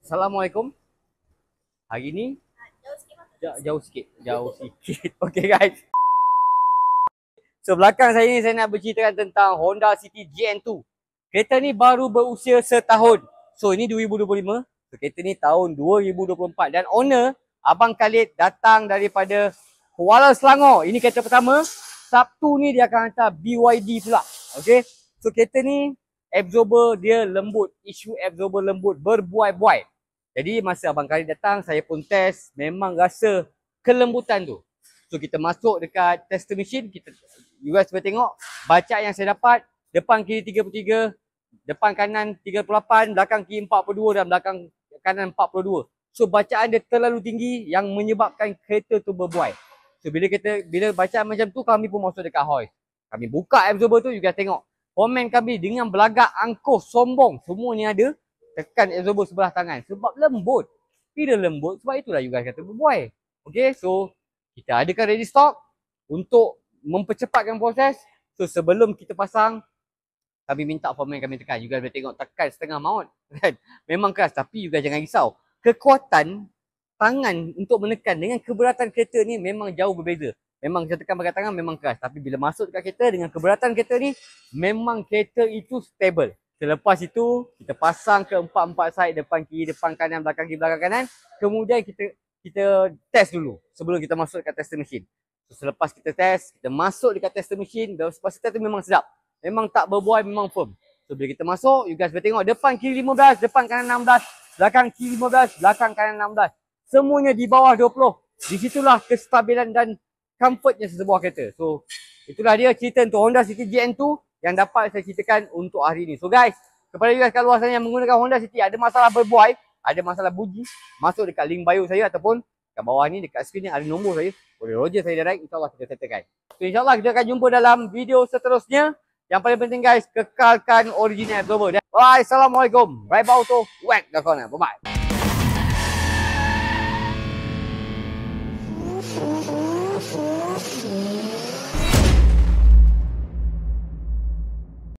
Assalamualaikum. Hari ni jauh sikit. Okay guys. So belakang saya ni saya nak berceritakan tentang Honda City GN2. Kereta ni baru berusia setahun. So ini 2025. So, kereta ni tahun 2024 dan owner Abang Khalid datang daripada Kuala Selangor. Ini kereta pertama. Sabtu ni dia akan hantar BYD pula. Okay. So kereta ni absorber dia lembut. Isu absorber lembut berbuai-buai. Jadi masa Abang Khalid datang, saya pun test, memang rasa kelembutan tu. So kita masuk dekat tester machine, you guys boleh tengok bacaan yang saya dapat, depan kiri 33, depan kanan 38, belakang kiri 42 dan belakang kanan 42. So bacaan dia terlalu tinggi yang menyebabkan kereta tu berbuai. So bila bacaan macam tu, kami pun masuk dekat hoist. Kami buka absorber tu, you guys tengok. Komen kami dengan belagak, angkuh, sombong, semua ni ada. Tekan absorber sebelah tangan sebab lembut. Bila lembut, sebab itulah you guys kata berbuai. Okay, so kita adakan ready stock untuk mempercepatkan proses. So sebelum kita pasang, kami minta foreman kami tekan. You guys boleh tengok tekan setengah maut. Memang keras, tapi you guys jangan risau. Kekuatan tangan untuk menekan dengan keberatan kereta ni memang jauh berbeza. Memang kita tekan pakai tangan memang keras. Tapi bila masuk dekat kereta dengan keberatan kereta ni, memang kereta itu stable. Selepas itu, kita pasang ke empat side, depan kiri, depan kanan, belakang kiri, belakang kanan. Kemudian kita test dulu sebelum kita masuk dekat tester machine. So, selepas kita test, kita masuk dekat tester machine. Dan lepas test tu memang sedap. Memang tak berbuai, memang firm. So bila kita masuk, you guys boleh tengok depan kiri 15, depan kanan 16, belakang kiri 15, belakang kanan 16. Semuanya di bawah 20. Di situlah kestabilan dan comfortnya sebuah kereta. So itulah dia cerita untuk Honda City GN2 yang dapat saya ceritakan untuk hari ini. So guys, kepada you guys kat luar sana yang menggunakan Honda City, ada masalah berbuai, ada masalah buji, masuk dekat link bio saya ataupun kat bawah ni dekat skrin ni ada nombor saya. Boleh roger saya direct, insyaAllah kita settlekan. So insyaAllah kita akan jumpa dalam video seterusnya. Yang paling penting guys, kekalkan original absorber. Bye, Assalamualaikum. Ride auto, whack the corner. Bye-bye.